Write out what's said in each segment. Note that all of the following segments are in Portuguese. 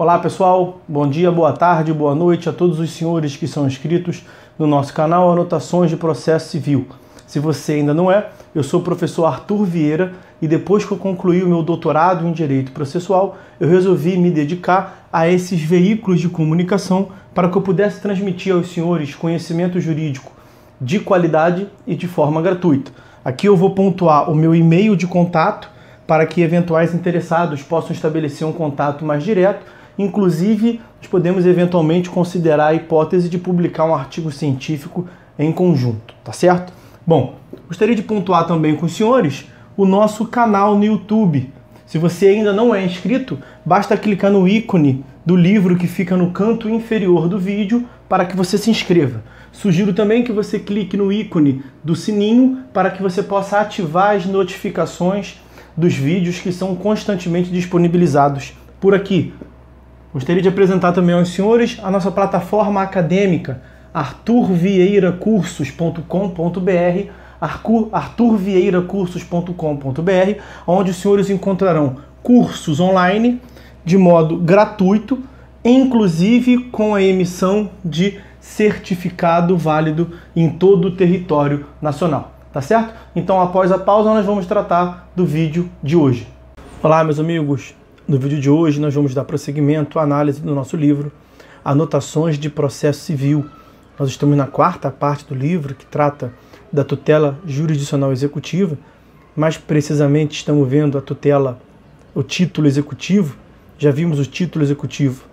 Olá pessoal, bom dia, boa tarde, boa noite a todos os senhores que são inscritos no nosso canal Anotações de Processo Civil. Se você ainda não é, eu sou o professor Arthur Vieira e depois que eu concluí o meu doutorado em Direito Processual, eu resolvi me dedicar a esses veículos de comunicação para que eu pudesse transmitir aos senhores conhecimento jurídico de qualidade e de forma gratuita. Aqui eu vou pontuar o meu e-mail de contato para que eventuais interessados possam estabelecer um contato mais direto. Inclusive, nós podemos eventualmente considerar a hipótese de publicar um artigo científico em conjunto, tá certo? Bom, gostaria de pontuar também com os senhores o nosso canal no YouTube. Se você ainda não é inscrito, basta clicar no ícone do livro que fica no canto inferior do vídeo para que você se inscreva. Sugiro também que você clique no ícone do sininho para que você possa ativar as notificações dos vídeos que são constantemente disponibilizados por aqui. Gostaria de apresentar também aos senhores a nossa plataforma acadêmica, arturvieiracursos.com.br, arturvieiracursos.com.br, onde os senhores encontrarão cursos online de modo gratuito, inclusive com a emissão de certificado válido em todo o território nacional, tá certo? Então, após a pausa, nós vamos tratar do vídeo de hoje. Olá, meus amigos. No vídeo de hoje, nós vamos dar prosseguimento à análise do nosso livro Anotações de Processo Civil. Nós estamos na quarta parte do livro, que trata da tutela jurisdicional executiva. Mais precisamente, estamos vendo a tutela, o título executivo. Já vimos o título executivo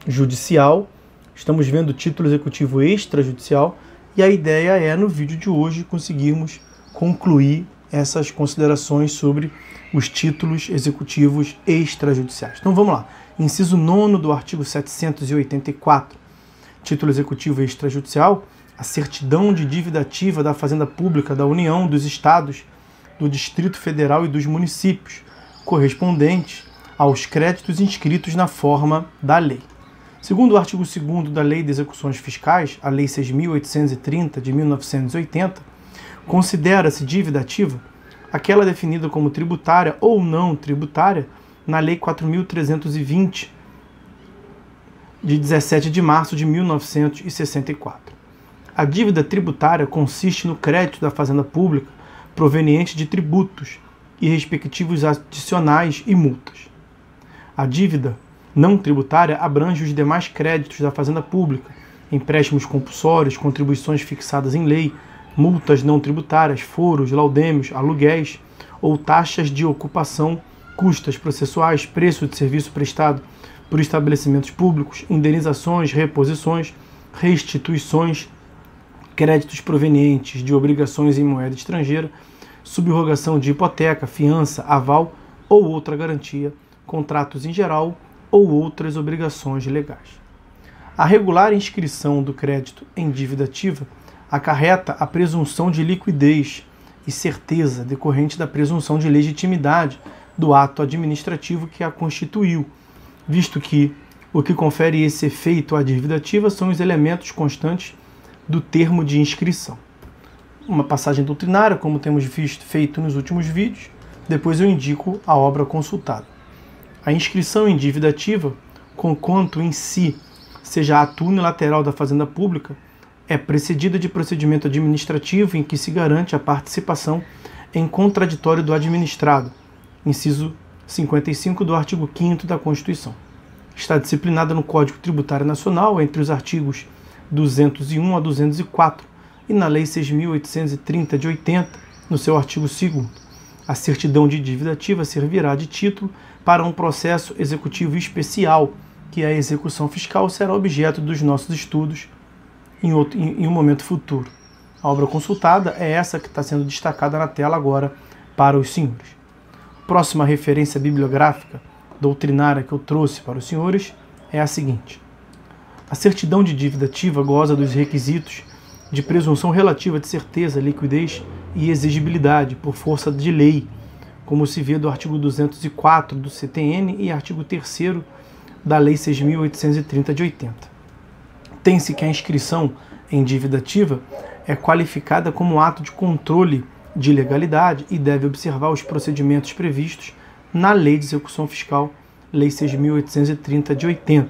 judicial. Estamos vendo o título executivo extrajudicial. E a ideia é, no vídeo de hoje, conseguirmos concluir essas considerações sobre os títulos executivos extrajudiciais. Então vamos lá. Inciso 9º do artigo 784. Título executivo extrajudicial, a certidão de dívida ativa da Fazenda Pública da União, dos Estados, do Distrito Federal e dos municípios, correspondentes aos créditos inscritos na forma da lei. Segundo o artigo 2º da Lei de Execuções Fiscais, a Lei 6.830 de 1980, considera-se dívida ativa aquela definida como tributária ou não tributária na Lei 4.320 de 17 de março de 1964. A dívida tributária consiste no crédito da Fazenda Pública proveniente de tributos e respectivos adicionais e multas. A dívida não tributária abrange os demais créditos da Fazenda Pública, empréstimos compulsórios, contribuições fixadas em lei, multas não tributárias, foros, laudêmios, aluguéis ou taxas de ocupação, custas processuais, preço de serviço prestado por estabelecimentos públicos, indenizações, reposições, restituições, créditos provenientes de obrigações em moeda estrangeira, subrogação de hipoteca, fiança, aval ou outra garantia, contratos em geral ou outras obrigações legais. A regular inscrição do crédito em dívida ativa acarreta a presunção de liquidez e certeza decorrente da presunção de legitimidade do ato administrativo que a constituiu, visto que o que confere esse efeito à dívida ativa são os elementos constantes do termo de inscrição. Uma passagem doutrinária, como temos feito nos últimos vídeos, depois eu indico a obra consultada. A inscrição em dívida ativa, conquanto em si seja ato unilateral da Fazenda Pública, é precedida de procedimento administrativo em que se garante a participação em contraditório do administrado, inciso 55 do artigo 5º da Constituição. Está disciplinada no Código Tributário Nacional entre os artigos 201 a 204 e na Lei 6.830 de 80, no seu artigo 2º. A certidão de dívida ativa servirá de título para um processo executivo especial, que a execução fiscal será objeto dos nossos estudos em um momento futuro. A obra consultada é essa que está sendo destacada na tela agora para os senhores. Próxima referência bibliográfica doutrinária que eu trouxe para os senhores é a seguinte. A certidão de dívida ativa goza dos requisitos de presunção relativa de certeza, liquidez e exigibilidade por força de lei, como se vê do artigo 204 do CTN e artigo 3º da Lei 6.830 de 80. Tem-se que a inscrição em dívida ativa é qualificada como ato de controle de legalidade e deve observar os procedimentos previstos na Lei de Execução Fiscal, Lei 6.830 de 80.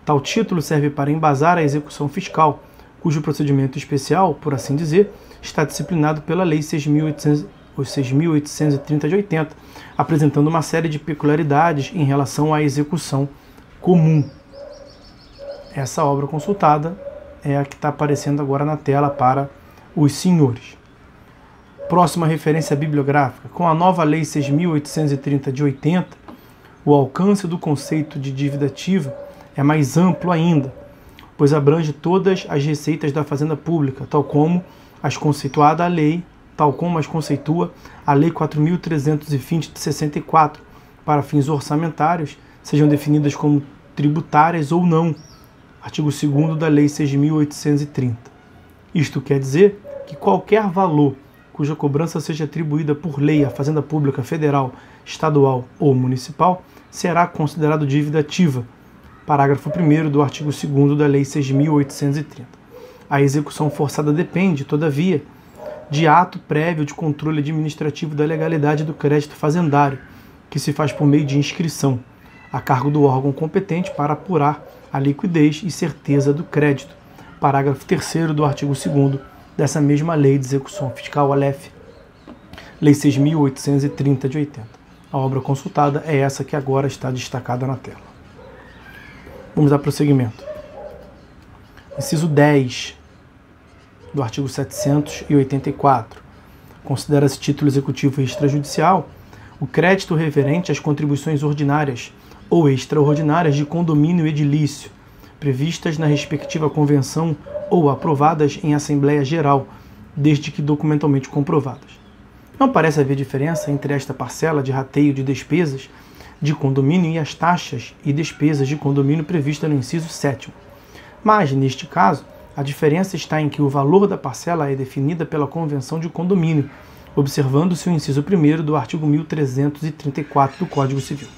Tal título serve para embasar a execução fiscal, cujo procedimento especial, por assim dizer, está disciplinado pela Lei 6.830 de 80, apresentando uma série de peculiaridades em relação à execução comum. Essa obra consultada é a que está aparecendo agora na tela para os senhores. Próxima referência bibliográfica. Com a nova Lei 6.830 de 80, o alcance do conceito de dívida ativa é mais amplo ainda, pois abrange todas as receitas da Fazenda Pública, tal como as conceitua a Lei 4.320 de 64, para fins orçamentários, sejam definidas como tributárias ou não, artigo 2º da Lei 6.830. Isto quer dizer que qualquer valor cuja cobrança seja atribuída por lei à Fazenda Pública Federal, Estadual ou Municipal, será considerado dívida ativa, parágrafo 1º do artigo 2º da Lei 6.830. A execução forçada depende, todavia, de ato prévio de controle administrativo da legalidade do crédito fazendário, que se faz por meio de inscrição, a cargo do órgão competente para apurar a liquidez e certeza do crédito, parágrafo 3º do artigo 2º dessa mesma Lei de Execução Fiscal, Aleph, Lei 6.830 de 80. A obra consultada é essa que agora está destacada na tela. Vamos dar prosseguimento. Inciso 10 do artigo 784. Considera-se título executivo extrajudicial o crédito referente às contribuições ordinárias ou extraordinárias de condomínio edilício, previstas na respectiva convenção ou aprovadas em Assembleia Geral, desde que documentalmente comprovadas. Não parece haver diferença entre esta parcela de rateio de despesas de condomínio e as taxas e despesas de condomínio prevista no inciso 7º. Mas, neste caso, a diferença está em que o valor da parcela é definida pela Convenção de Condomínio, observando-se o inciso 1º do artigo 1334 do Código Civil.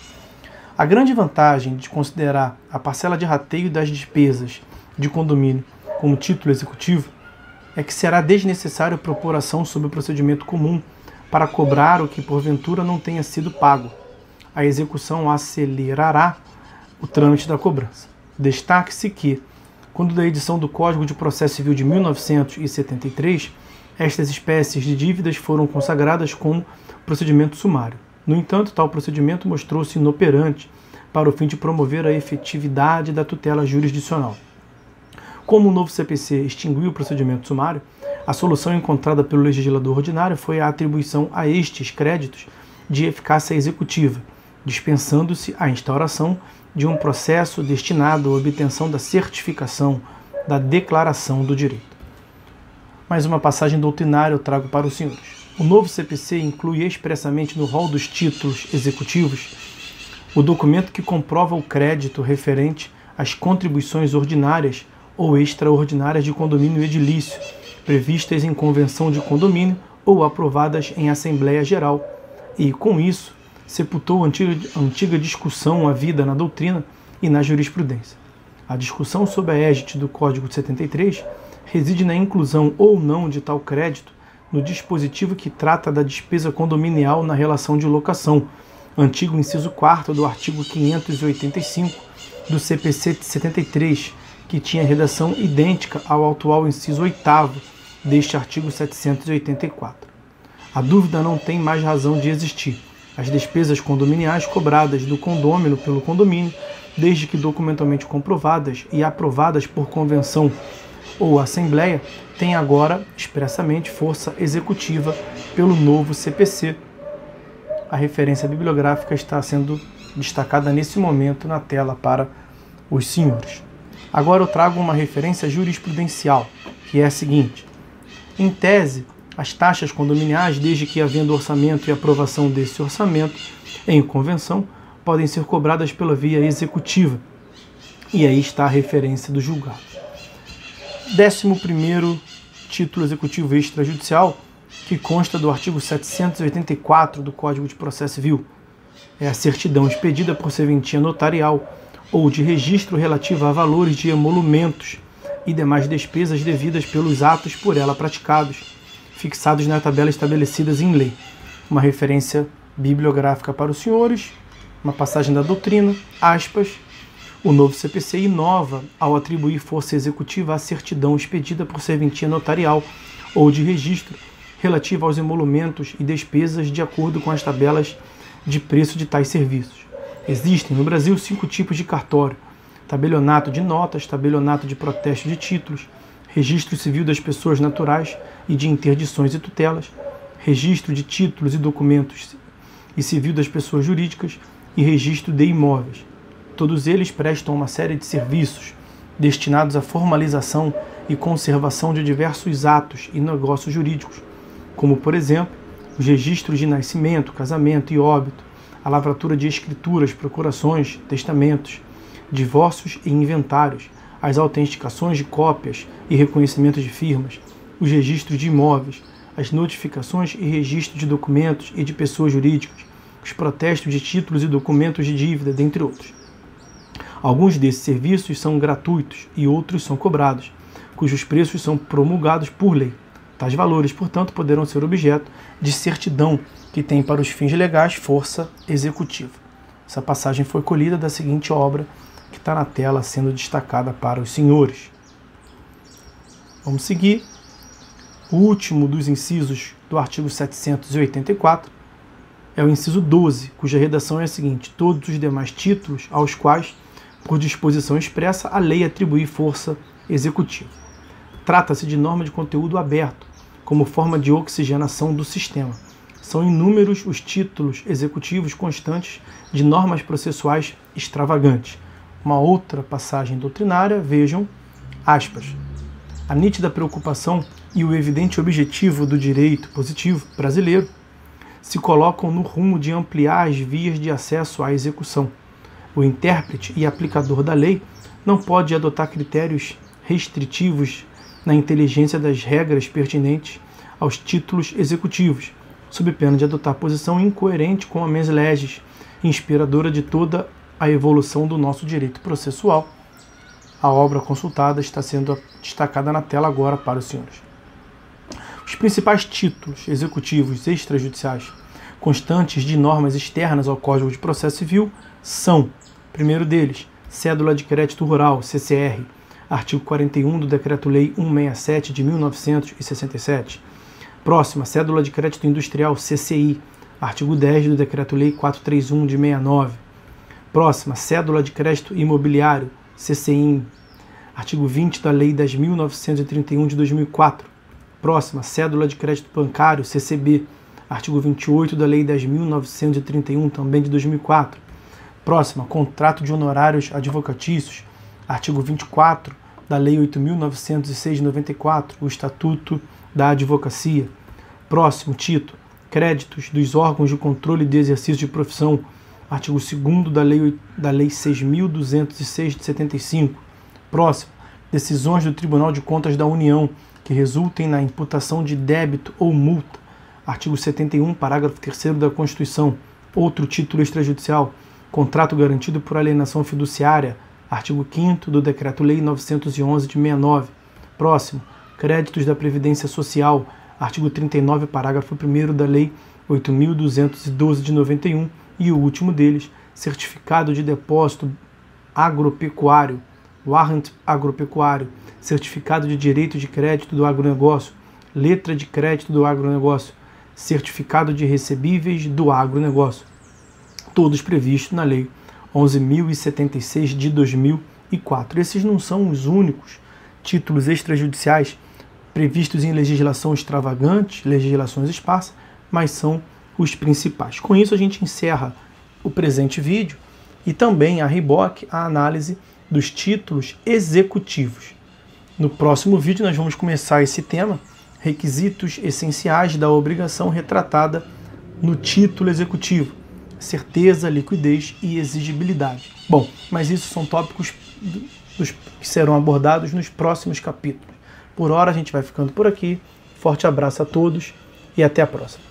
A grande vantagem de considerar a parcela de rateio das despesas de condomínio como título executivo é que será desnecessário propor ação sob o procedimento comum para cobrar o que porventura não tenha sido pago. A execução acelerará o trâmite da cobrança. Destaque-se que, quando da edição do Código de Processo Civil de 1973, estas espécies de dívidas foram consagradas como procedimento sumário. No entanto, tal procedimento mostrou-se inoperante para o fim de promover a efetividade da tutela jurisdicional. Como o novo CPC extinguiu o procedimento sumário, a solução encontrada pelo legislador ordinário foi a atribuição a estes créditos de eficácia executiva, dispensando-se a instauração de um processo destinado à obtenção da certificação da declaração do direito. Mais uma passagem doutrinária eu trago para os senhores. O novo CPC inclui expressamente no rol dos títulos executivos o documento que comprova o crédito referente às contribuições ordinárias ou extraordinárias de condomínio edilício, previstas em convenção de condomínio ou aprovadas em Assembleia Geral, e, com isso, sepultou a antiga discussão havida na doutrina e na jurisprudência. A discussão sob a égide do Código de 73 reside na inclusão ou não de tal crédito no dispositivo que trata da despesa condominial na relação de locação, antigo inciso 4º do artigo 585 do CPC de 73, que tinha redação idêntica ao atual inciso 8º deste artigo 784. A dúvida não tem mais razão de existir. As despesas condominiais cobradas do condômino pelo condomínio, desde que documentalmente comprovadas e aprovadas por convenção ou assembleia, têm agora expressamente força executiva pelo novo CPC. A referência bibliográfica está sendo destacada nesse momento na tela para os senhores. Agora eu trago uma referência jurisprudencial, que é a seguinte. Em tese, as taxas condominiais, desde que havendo orçamento e aprovação desse orçamento em convenção, podem ser cobradas pela via executiva. E aí está a referência do julgado. 11º título executivo extrajudicial, que consta do artigo 784 do Código de Processo Civil. É a certidão expedida por serventia notarial ou de registro relativa a valores de emolumentos e demais despesas devidas pelos atos por ela praticados, fixados na tabela estabelecidas em lei. Uma referência bibliográfica para os senhores uma passagem da doutrina, aspas, o novo CPC inova ao atribuir força executiva à certidão expedida por serventia notarial ou de registro relativa aos emolumentos e despesas de acordo com as tabelas de preço de tais serviços. Existem no Brasil 5 tipos de cartório: tabelionato de notas, tabelionato de protesto de títulos, registro civil das pessoas naturais e de interdições e tutelas, registro de títulos e documentos e civil das pessoas jurídicas e registro de imóveis. Todos eles prestam uma série de serviços destinados à formalização e conservação de diversos atos e negócios jurídicos, como, por exemplo, os registros de nascimento, casamento e óbito, a lavratura de escrituras, procurações, testamentos, divórcios e inventários, as autenticações de cópias e reconhecimentos de firmas, os registros de imóveis, as notificações e registros de documentos e de pessoas jurídicas, os protestos de títulos e documentos de dívida, dentre outros. Alguns desses serviços são gratuitos e outros são cobrados, cujos preços são promulgados por lei. Tais valores, portanto, poderão ser objeto de certidão que tem para os fins legais força executiva. Essa passagem foi colhida da seguinte obra, que está na tela sendo destacada para os senhores. Vamos seguir. O último dos incisos do artigo 784 é o inciso 12, cuja redação é a seguinte: todos os demais títulos aos quais, por disposição expressa, a lei atribuir força executiva. Trata-se de norma de conteúdo aberto, como forma de oxigenação do sistema. São inúmeros os títulos executivos constantes de normas processuais extravagantes. Uma outra passagem doutrinária, vejam, aspas, a nítida preocupação e o evidente objetivo do direito positivo brasileiro se colocam no rumo de ampliar as vias de acesso à execução. O intérprete e aplicador da lei não pode adotar critérios restritivos na inteligência das regras pertinentes aos títulos executivos, sob pena de adotar posição incoerente com a mens legis, inspiradora de toda a evolução do nosso direito processual. A obra consultada está sendo destacada na tela agora para os senhores. Os principais títulos executivos extrajudiciais constantes de normas externas ao Código de Processo Civil são, primeiro deles, Cédula de Crédito Rural, CCR, artigo 41 do Decreto-Lei 167 de 1967. Próxima, Cédula de Crédito Industrial, CCI, artigo 10 do Decreto-Lei 431 de 69. Próxima, Cédula de Crédito Imobiliário, CCIM, artigo 20 da Lei 10.931 de 2004. Próxima, Cédula de Crédito Bancário, CCB, artigo 28 da Lei 10.931, também de 2004. Próxima, Contrato de Honorários Advocatícios, artigo 24 da Lei 8.906 de 94, o Estatuto da Advocacia. Próximo, título, Créditos dos órgãos de controle de exercício de profissão, artigo 2º da Lei 6.206 de 75. Próximo, decisões do Tribunal de Contas da União que resultem na imputação de débito ou multa, artigo 71, parágrafo 3º da Constituição. Outro título extrajudicial, contrato garantido por alienação fiduciária, artigo 5º do Decreto-Lei 911 de 69. Próximo, créditos da Previdência Social, artigo 39, parágrafo 1º da Lei 8.212 de 91. E o último deles, certificado de depósito agropecuário, warrant agropecuário, certificado de direito de crédito do agronegócio, letra de crédito do agronegócio, certificado de recebíveis do agronegócio, todos previstos na Lei 11.076 de 2004. Esses não são os únicos títulos extrajudiciais previstos em legislação extravagante, legislações esparsas, mas são os principais. Com isso a gente encerra o presente vídeo e também a reboque a análise dos títulos executivos. No próximo vídeo nós vamos começar esse tema, requisitos essenciais da obrigação retratada no título executivo, certeza, liquidez e exigibilidade. Bom, mas isso são tópicos que serão abordados nos próximos capítulos. Por hora a gente vai ficando por aqui. Forte abraço a todos e até a próxima.